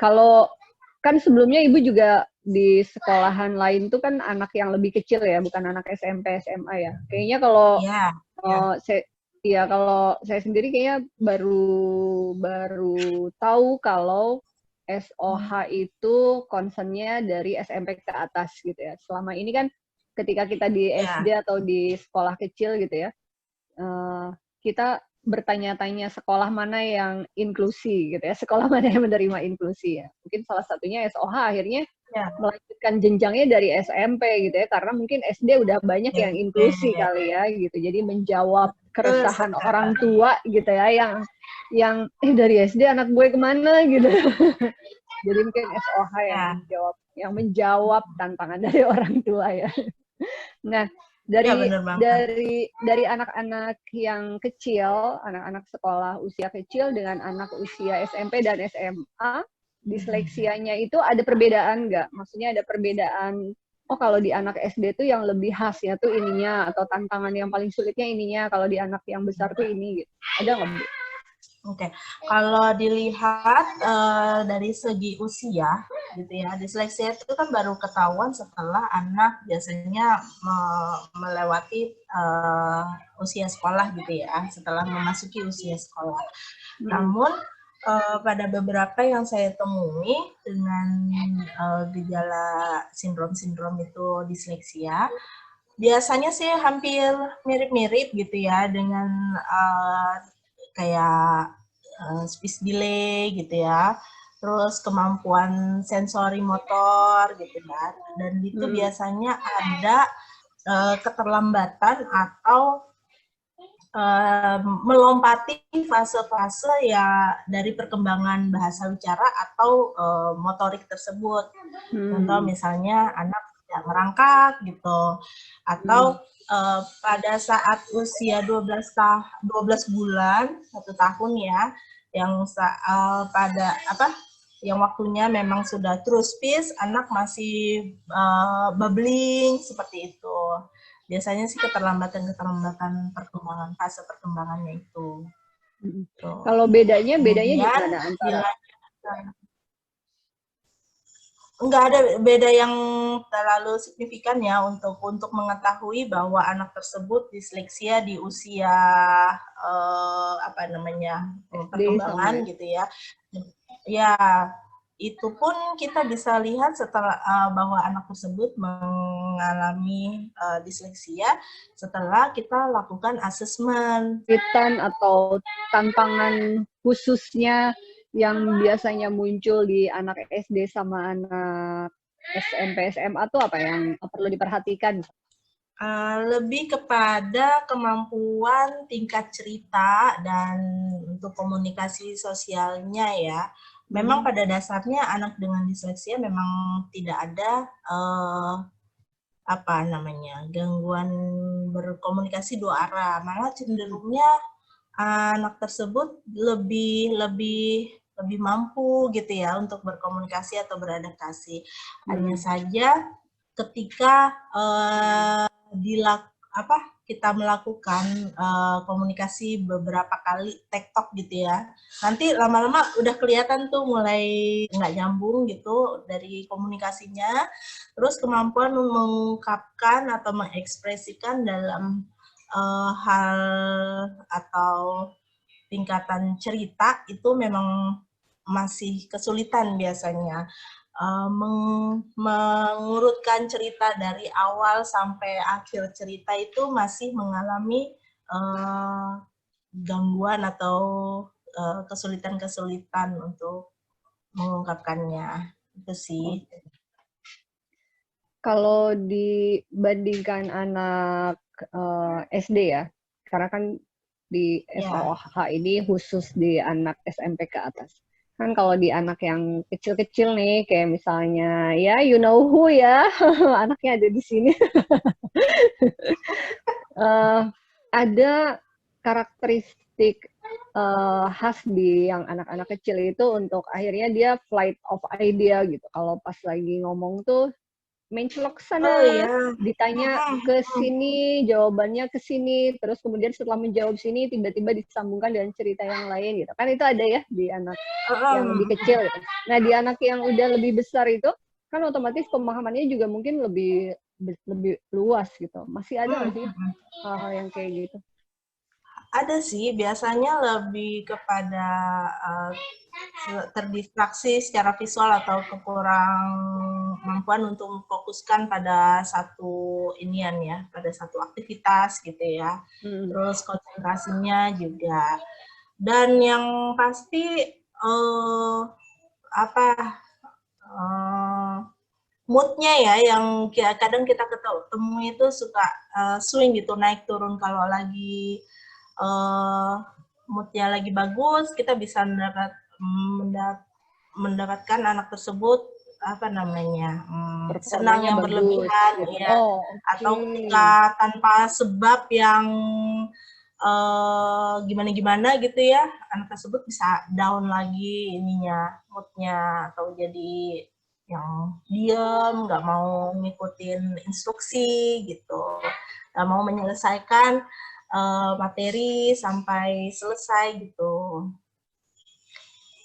Kalau kan sebelumnya ibu juga di sekolahan lain tuh kan anak yang lebih kecil ya, bukan anak SMP, SMA ya. Kayaknya kalau Ya, saya, ya kalau saya sendiri kayaknya baru tahu kalau SOH itu concernnya dari SMP ke atas gitu ya. Selama ini kan ketika kita di SD ya, atau di sekolah kecil gitu ya, kita bertanya-tanya sekolah mana yang inklusi gitu ya, sekolah mana yang menerima inklusi ya. Mungkin salah satunya SOH akhirnya ya, melanjutkan jenjangnya dari SMP gitu ya, karena mungkin SD udah banyak yang SMP. inklusi kali ya gitu. Jadi menjawab Betul keresahan orang sekali. tua gitu ya, yang dari SD anak gue kemana gitu. Jadi mungkin SOH Ya, yang menjawab tantangan dari orang tua ya. Nah, ya dari benar banget. dari anak-anak yang kecil, anak-anak sekolah usia kecil dengan anak usia SMP dan SMA, disleksianya itu ada perbedaan nggak? Maksudnya ada perbedaan, oh kalau di anak SD tuh yang lebih khasnya tuh ininya, atau tantangan yang paling sulitnya ininya, kalau di anak yang besar tuh ini gitu. Ada nggak, Bu? Oke, kalau dilihat dari segi usia, gitu ya, disleksia itu kan baru ketahuan setelah anak biasanya melewati usia sekolah, gitu ya, setelah memasuki usia sekolah. Namun pada beberapa yang saya temui dengan gejala sindrom-sindrom itu disleksia, biasanya sih hampir mirip-mirip gitu ya dengan kayak speech delay gitu ya, terus kemampuan sensori motor gitu ya, dan itu biasanya ada keterlambatan atau melompati fase-fase ya dari perkembangan bahasa bicara atau motorik tersebut. Contoh misalnya anak tidak merangkak gitu, atau pada saat usia 12 bulan, 1 tahun ya, yang pada yang waktunya memang sudah true speech, anak masih babbling seperti itu. Biasanya sih keterlambatan perkembangan, fase perkembangannya itu. Tuh. Kalau bedanya di Kemudian mana antara? dilanjutkan. Enggak ada beda yang terlalu signifikan ya untuk mengetahui bahwa anak tersebut disleksia di usia SD sama perkembangan gitu ya. Ya, itu pun kita bisa lihat setelah bahwa anak tersebut mengalami disleksia setelah kita lakukan asesmen. kesulitan atau tantangan khususnya yang biasanya muncul di anak SD sama anak SMP, SMA tuh apa yang perlu diperhatikan? Lebih kepada kemampuan tingkat cerita dan untuk komunikasi sosialnya ya. Memang pada dasarnya anak dengan disleksia memang tidak ada gangguan berkomunikasi dua arah. Malah cenderungnya anak tersebut lebih mampu gitu ya untuk berkomunikasi atau beradaptasi. Hanya saja ketika kita melakukan komunikasi beberapa kali tektok gitu ya, nanti lama-lama udah kelihatan tuh mulai nggak nyambung gitu dari komunikasinya, terus kemampuan mengungkapkan atau mengekspresikan dalam hal atau tingkatan cerita itu memang masih kesulitan biasanya. Mengurutkan cerita dari awal sampai akhir cerita itu masih mengalami gangguan atau kesulitan-kesulitan untuk mengungkapkannya. Itu sih. Kalau dibandingkan anak SD ya, karena kan di Ya. SOH ini khusus di anak SMP ke atas. Kan kalau di anak yang kecil-kecil nih, kayak misalnya ya you know who ya, anaknya ada di sini. Ada karakteristik khas di yang anak-anak kecil itu untuk akhirnya dia flight of idea gitu. Kalau pas lagi ngomong tuh menclok Oh sana, ya. ditanya ke sini, jawabannya ke sini, terus kemudian setelah menjawab sini, tiba-tiba disambungkan dengan cerita yang lain gitu. Kan itu ada ya di anak yang lebih kecil gitu. Nah di anak yang udah lebih besar itu, kan otomatis pemahamannya juga mungkin lebih luas gitu. Masih ada nggak sih hal-hal yang kayak gitu? Ada sih, biasanya lebih kepada terdistraksi secara visual atau kekurang kemampuan untuk memfokuskan pada satu inian ya, pada satu aktivitas gitu ya. Terus konsentrasinya juga. Dan yang pasti moodnya ya yang kadang kita ketemu itu suka swing gitu, naik turun. Kalau lagi moodnya lagi bagus, kita bisa mendapatkan anak tersebut senang yang berlebihan gitu. ya, atau ketika tanpa sebab yang gimana-gimana gitu ya, anak tersebut bisa down lagi ininya, moodnya, atau jadi yang diam, nggak mau ngikutin instruksi gitu, nggak mau menyelesaikan materi sampai selesai gitu.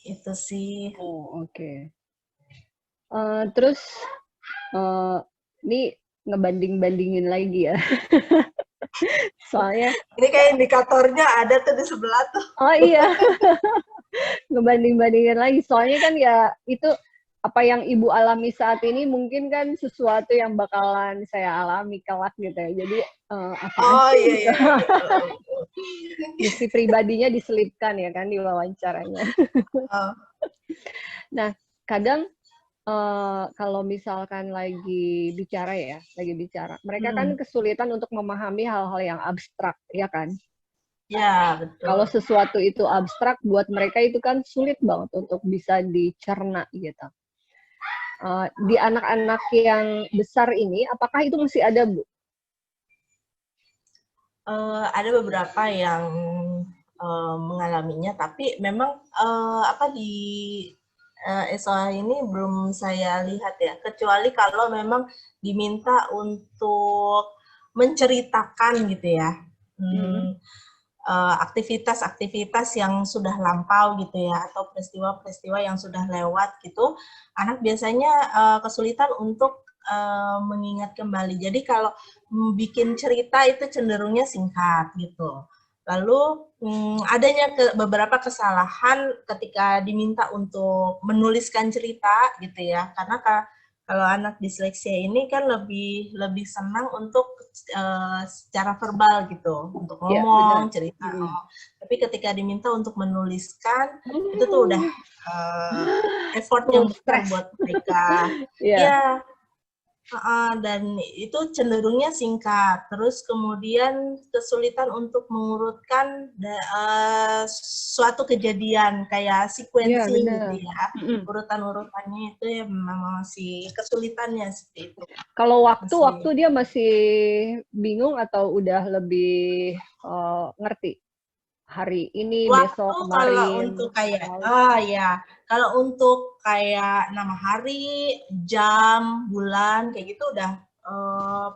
Itu sih. Oh, oke. Terus ini ngebanding-bandingin lagi ya. Soalnya ini kayak indikatornya ada tuh di sebelah tuh. Oh iya. Ngebanding-bandingin lagi. Soalnya kan ya itu apa yang ibu alami saat ini mungkin kan sesuatu yang bakalan saya alami kelak gitu ya. Jadi apa sih? Iya. Misi pribadinya diselipkan ya kan di wawancaranya. Nah, kadang kalau misalkan lagi bicara, mereka kan kesulitan untuk memahami hal-hal yang abstrak, ya kan? Ya, betul. Kalau sesuatu itu abstrak, buat mereka itu kan sulit banget untuk bisa dicerna gitu. Di anak-anak yang besar ini, apakah itu masih ada, Bu? Ada beberapa yang mengalaminya, tapi memang di SOA ini belum saya lihat ya, kecuali kalau memang diminta untuk menceritakan gitu ya. Aktivitas-aktivitas yang sudah lampau gitu ya, atau peristiwa-peristiwa yang sudah lewat gitu, anak biasanya kesulitan untuk mengingat kembali. Jadi kalau bikin cerita itu cenderungnya singkat gitu. Lalu adanya beberapa kesalahan ketika diminta untuk menuliskan cerita gitu ya, karena kalau anak disleksia ini kan lebih senang untuk secara verbal gitu, untuk ngomong, cerita. Tapi ketika diminta untuk menuliskan, itu tuh udah effort yang besar buat mereka. Ya, dan itu cenderungnya singkat. Terus kemudian kesulitan untuk mengurutkan suatu kejadian kayak sequencing gitu ya. Urutan-urutannya itu ya memang masih kesulitannya seperti itu. Kalau waktu dia masih bingung atau udah lebih ngerti? Hari ini, besok, kemarin. Kalau untuk kayak kalau untuk kayak nama hari, jam, bulan kayak gitu udah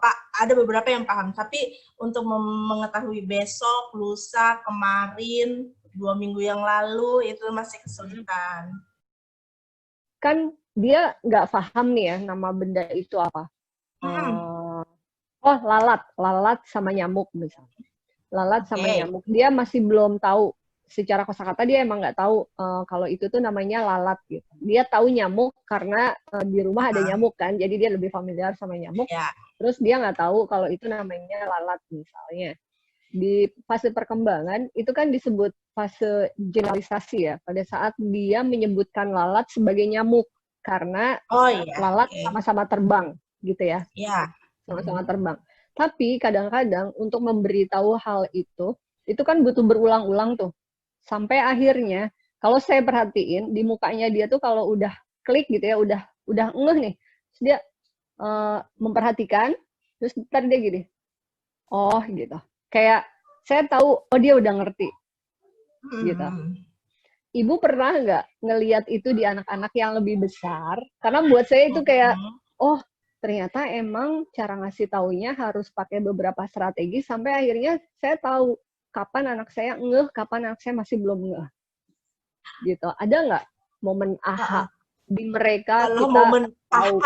Pak, ada beberapa yang paham, tapi untuk mengetahui besok, lusa, kemarin, 2 minggu yang lalu itu masih kesulitan. Kan dia nggak paham nih ya nama benda itu apa. Oh, lalat sama nyamuk misalnya. Lalat sama nyamuk. Dia masih belum tahu. Secara kosakata dia emang nggak tahu kalau itu tuh namanya lalat gitu. Dia tahu nyamuk karena di rumah ada nyamuk kan, jadi dia lebih familiar sama nyamuk. Terus dia nggak tahu kalau itu namanya lalat misalnya. Di fase perkembangan itu kan disebut fase generalisasi ya. Pada saat dia menyebutkan lalat sebagai nyamuk karena lalat sama-sama terbang gitu ya. Sama-sama terbang. Tapi kadang-kadang untuk memberitahu hal itu kan butuh berulang-ulang tuh. Sampai akhirnya, kalau saya perhatiin, di mukanya dia tuh kalau udah klik gitu ya, udah ngeh nih. Terus dia memperhatikan, terus ntar dia gini, oh gitu. Kayak, saya tahu, oh dia udah ngerti. Gitu. Ibu pernah nggak ngelihat itu di anak-anak yang lebih besar? Karena buat saya itu kayak, oh ternyata emang cara ngasih taunya harus pakai beberapa strategi sampai akhirnya saya tahu kapan anak saya ngeh, kapan anak saya masih belum ngeh. Gitu. Ada nggak momen aha di mereka Kalau kita momen tahu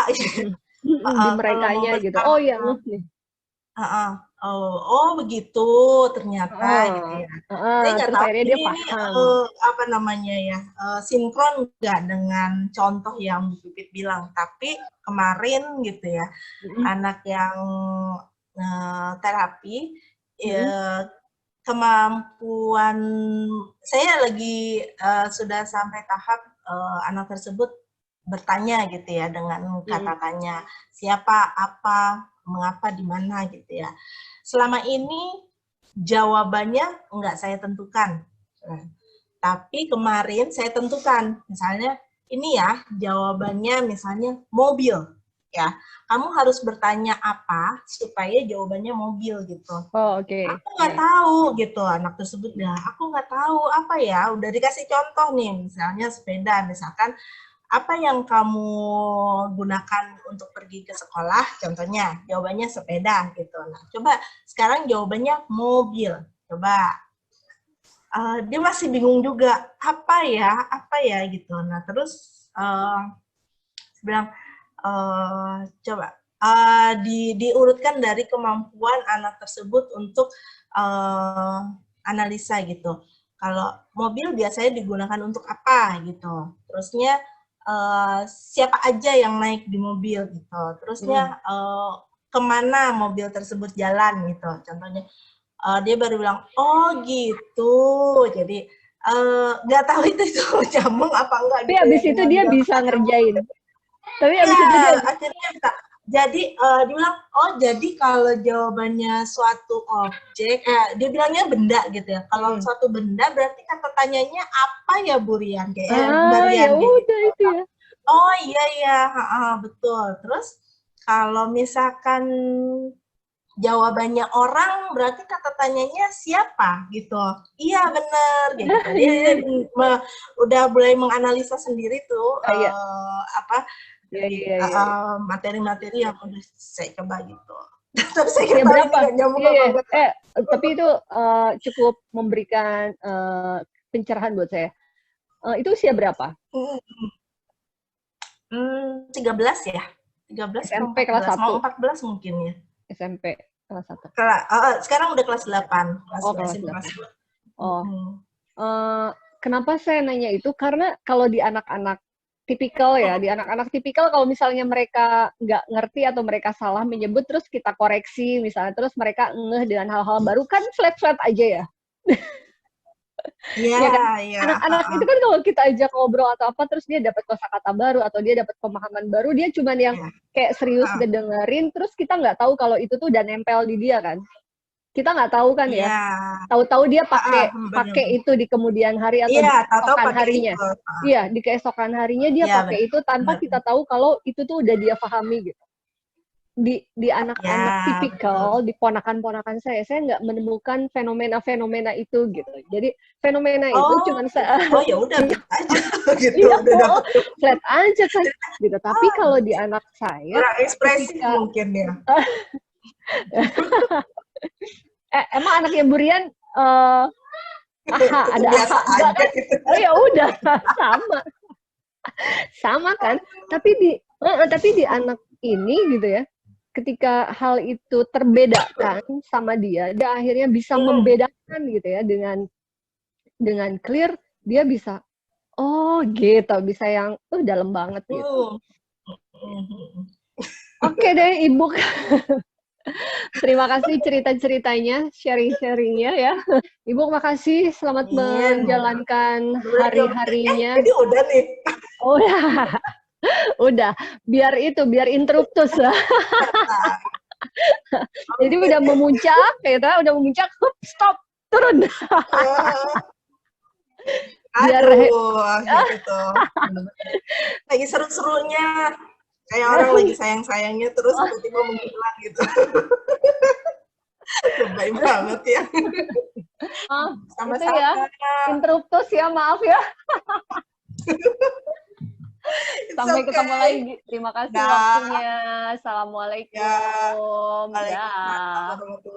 di kalau merekanya momen gitu. Oh ya ngeh nih. Oh begitu ternyata gitu ya. Saya nggak Terus tahu akhirnya dia ini paham. apa namanya ya, sinkron nggak dengan contoh yang Bu Pipit bilang. Tapi kemarin gitu ya, anak yang terapi, kemampuan saya lagi sudah sampai tahap anak tersebut bertanya gitu ya dengan kata tanya, siapa, apa, mengapa, di mana gitu ya. Selama ini jawabannya nggak saya tentukan. Tapi kemarin saya tentukan, misalnya ini ya jawabannya misalnya mobil. Ya, kamu harus bertanya apa supaya jawabannya mobil gitu. Oh, oke. Aku nggak tahu gitu anak tersebut ya. Aku nggak tahu apa ya. Udah dikasih contoh nih, misalnya sepeda, misalkan apa yang kamu gunakan untuk pergi ke sekolah? Contohnya, jawabannya sepeda gitu. Nah, coba sekarang jawabannya mobil. Coba. Dia masih bingung juga. Apa ya gitu. Nah, terus bilang, coba diurutkan dari kemampuan anak tersebut untuk analisa gitu. Kalau mobil biasanya digunakan untuk apa gitu. Terusnya siapa aja yang naik di mobil gitu. Terusnya kemana mobil tersebut jalan gitu. Contohnya dia baru bilang, oh gitu. Jadi nggak tahu itu nyambung apa enggak. Tapi gitu abis ya, itu dia bisa ngerjain. Tapi abis itu dia akhirnya bisa. Jadi dia bilang, oh jadi kalau jawabannya suatu objek, dia bilangnya benda gitu ya. Kalau suatu benda berarti kata tanyanya apa ya Bu Rian? Mbak ya Rian udah gitu. itu ya. Oh iya betul. Terus kalau misalkan jawabannya orang berarti kata tanyanya siapa gitu. Iya benar gitu. Dia udah mulai menganalisa sendiri tuh apa materi-materi yang udah saya coba gitu. Tapi saya ya berapa? Tapi itu cukup memberikan pencerahan buat saya. Itu usia berapa? 13 ya. 13 SMP kelas 1. Mau 14 mungkin ya. SMP kelas 1. Sekarang udah kelas 8. Kelas 8. Kenapa saya nanya itu? Karena kalau di anak-anak tipikal ya, di anak-anak tipikal kalau misalnya mereka nggak ngerti atau mereka salah menyebut, terus kita koreksi misalnya, terus mereka ngeh dengan hal-hal baru, kan flat-flat aja ya. Iya, kan? Anak-anak itu kan kalau kita ajak ngobrol atau apa, terus dia dapat kosakata baru atau dia dapat pemahaman baru, dia cuman yang kayak serius ngedengerin, terus kita nggak tahu kalau itu tuh udah nempel di dia kan. Kita nggak tahu kan ya. Tahu-tahu dia pakai itu di kemudian hari atau di keesokan harinya. Iya, di keesokan harinya dia pakai itu tanpa kita tahu kalau itu tuh udah dia pahami gitu. Di anak-anak tipikal, di ponakan-ponakan saya nggak menemukan fenomena-fenomena itu gitu. Jadi fenomena itu cuma ya udah aja gitu. Flat aja kan gitu. Tapi kalau di anak saya ekspresi mungkin ya. Emang anaknya Bu Rian ada biasa aja kan? gitu. Oh ya udah sama kan. Tapi di anak ini gitu ya, ketika hal itu terbedakan sama dia akhirnya bisa membedakan gitu ya dengan clear, dia bisa gitu, bisa yang dalam banget gitu. Oke deh Ibu. Terima kasih cerita-ceritanya, sharing-sharingnya ya. Ibu makasih, selamat menjalankan hari-harinya. Jadi udah nih. Udah. Biar interruptus lah. Jadi udah memuncak, stop, turun. Biar gitu. Lagi seru-serunya. Kayak orang lagi sayang-sayangnya terus tiba-tiba menghilang gitu. Baik banget ya. Sama-sama. Itu ya, interruptus ya, maaf ya. Sampai okay. ketemu lagi. Terima kasih waktunya. Assalamualaikum. Waalaikumsalam Dah. warahmatullahi